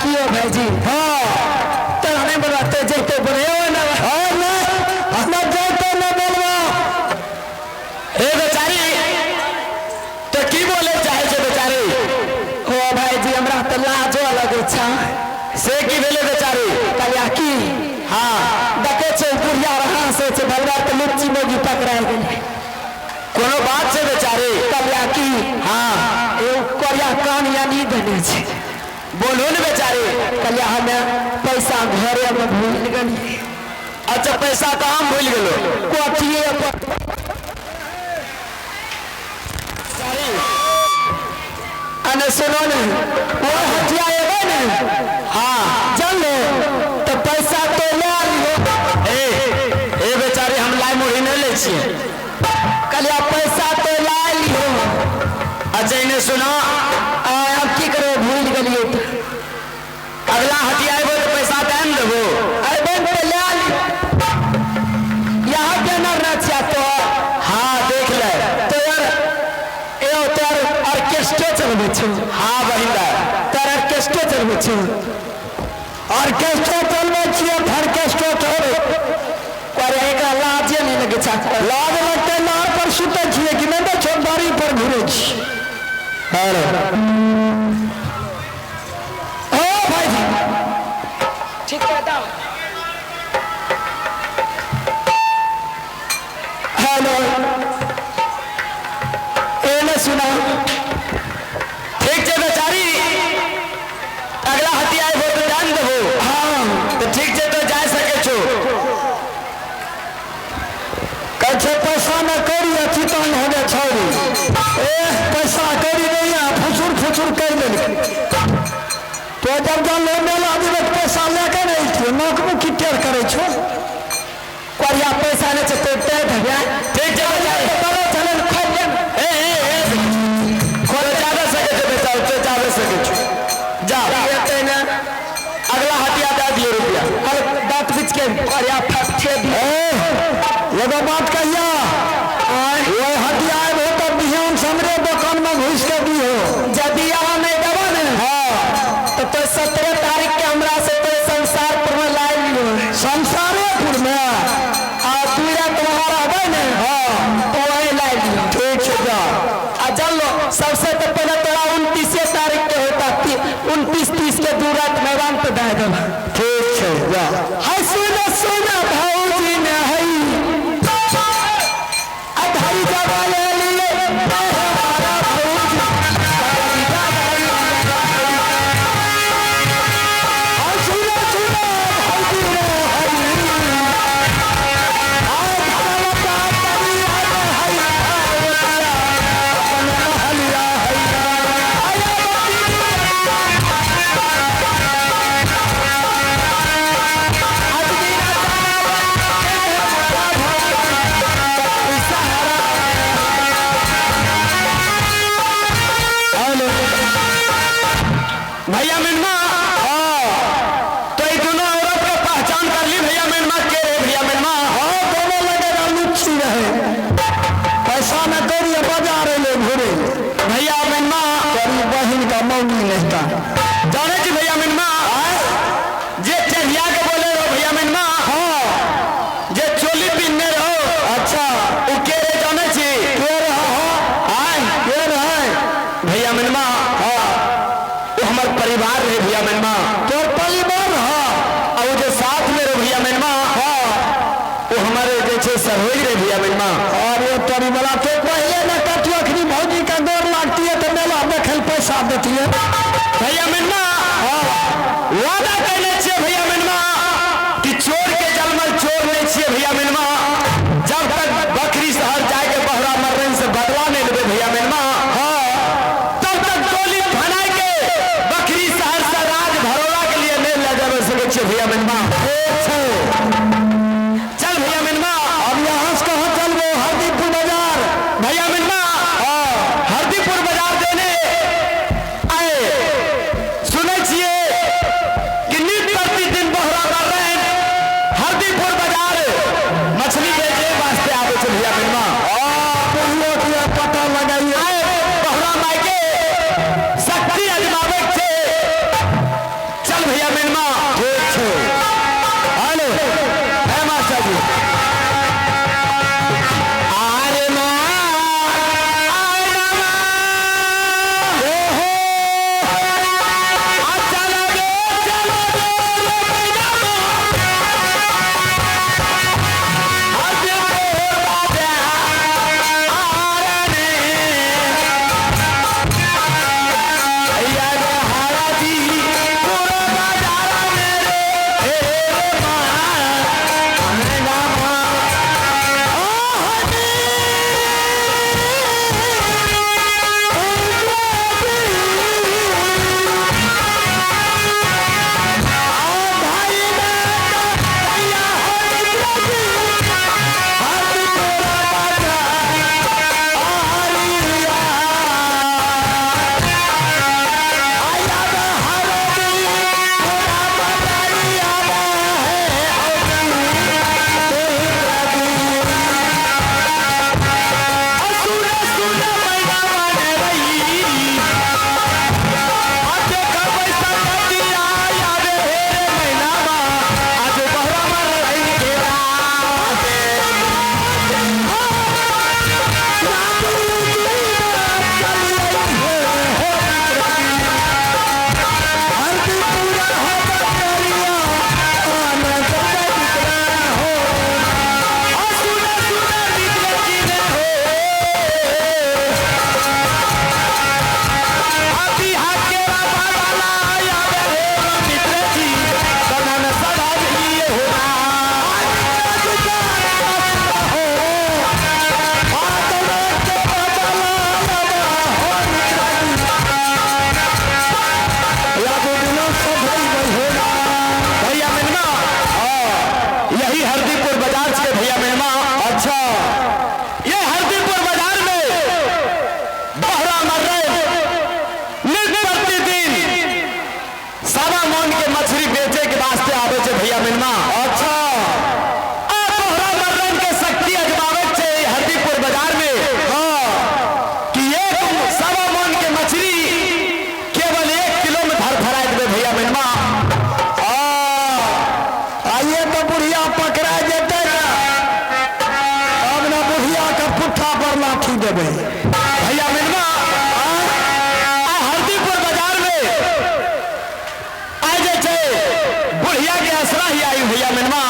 क्यों भाई जी हाँ तो हमें बोलते जैते बोले हो ना हाँ ना जैते न बोलवा ए बेचारी तो की बोले चाहे छे बेचारी ओ भाई जी हमरा तो लाजो अलग इच्छा से की भेले बेचारी कलिया की हाँ देखे छे बुढ़िया रहा से भलवा तो लुच्ची मोगी पकड़ा गेले कोनो बात से बेचारी कलिया की हाँ ए कोरिया कान या नी देने छे बोलू न बेचारी कलिया हमें पैसा घरे में भूल गई अच्छा पैसा कहाँ भूल गेलो कोठिए पर अने सुनो ने वो हटिया एबे ने हाँ चल लो तो पैसा तो ले लियो ए बेचारी हम लाई मुड़ी नहीं ले छिए कलिया पैसा तो ला लियो अच्छा इन्हें सुना अब की करो भूल गलिए तो अगला हटिया आएबो तो पैसा टाइम देबो अबे तो ले लियो यहाँ के न रचा तो हाँ देख ले तो यार ए तोर ऑर्केस्ट्रा चलबे छ हाँ बहिंदा तोर ऑर्केस्ट्रा चलबे छ ऑर्केस्ट्रा चलबे छिए ऑर्केस्ट्रा चलबे करे का लाज नहीं लगे छ लाज लगते नार पर सुते छिए कि मैं तो चौबारी पर घुरे छी अरे ओ भाई जी ठीक है दाओ हेलो ए ने सुना ठीक है बेचारी अगला हटिया आएबो तो जान देबो हाँ तो ठीक है तो जा सके छो कछे पैसा न करी अथी तो हो गया छौरी पैसा करी नहीं है फुसुर कर ले तो जब जान ले मेला आदमी पैसा लेके नहीं थी नौकरी की टेर करे छो कोरिया पैसा ने चते ते भैया ठीक है बेचारी चलो चलो खोल खोल ज्यादा सके छो बेचा तो ज्यादा सके छो जा ये तो ना अगला हटिया दे दिए रुपया अरे दांत बिच के कोरिया फटे दी एगो बात कहिया वो हटिया आए तो बिहान समरे दुकान में घुस के दी हो यदि यहाँ नहीं देबो ने तो 17 तारीख के हमरा से तो संसारपुर में लाई लियो संसारपुर में आ दूरा तुम्हारा है ने तो वही लाई लियो ठीक है जा आ चल लो सबसे तो पहले तोरा 29 तारीख के होता 29-30 के दूर रात मैदान पे दे दो ठीक है जा हाय सुना सुना भौजी ने हई अधाई जवा ले लिए हमारा भौजी और सुना सुना भौजी रे भैया मिनमा तो ये दोनों औरत को पहचान कर ली भैया मिनमा के भैया मिनमा दोनों लगे लुच्ची रहे पैसा न करिए बाजार ले घूरे भैया मिनमा तेरी बहन का मौनी नहीं था जाने की भैया मिनमा जे चढ़िया के बोले रहो भैया मिनमा जे चोली पीने रहो अच्छा वो के रे जाने छी के रहा भैया मिनमा हमार परिवार रहे भैया मेनमा तोर परिवार और वो जो साथ में रहे भैया मेनमा वो हमारे जैसे सरोई रहे भैया मेनमा और ये तोरी वाला तो पहले न कटियो अखनी भौजी का दौड़ लागती है तो मेला देखे पैसा देती है भैया मेनमा वादा कहने छे भैया मेनमा कि चोर के जलमल चोर नहीं छे भैया मेनमा जब तक बकरी शहर जाके बहरा मर्रन से बदला नहीं लेबे भैया मेनमा तब तक गोली भनाई के बकरी शहर से राज भरोड़ा के लिए नहीं ले जावे सके छे भैया मेनमा चल भैया मेनमा अब यहाँ से कहाँ चलबो हरदीपुर बाजार भैया मेनमा हरदीपुर बाजार देने आए सुने छिए कि नित प्रतिदिन बहरा कर रहे हरदीपुर बाजार मछली बेचे वास्ते आवे छे भैया मेनमा पता लगाइए बहरा माई के शक्ति अजमावे छे सवा मन के मछली बेचे के वास्ते आवे छे भैया मिनमा। अच्छा तोहरा मर्दन के शक्ति अजमावे छे हरदीपुर बाजार में कि एक सवा मन के मछली केवल 1 किलो में धरा देवे भैया मिनमा। आइए तो बुढ़िया पकड़ा जेते ना, अब ना बुढ़िया का पुट्ठा पर लाठी देवे भैया मिनमा। हरदीपुर बाजार में आज बुढ़िया के असरा ही आई भैया मिनमा।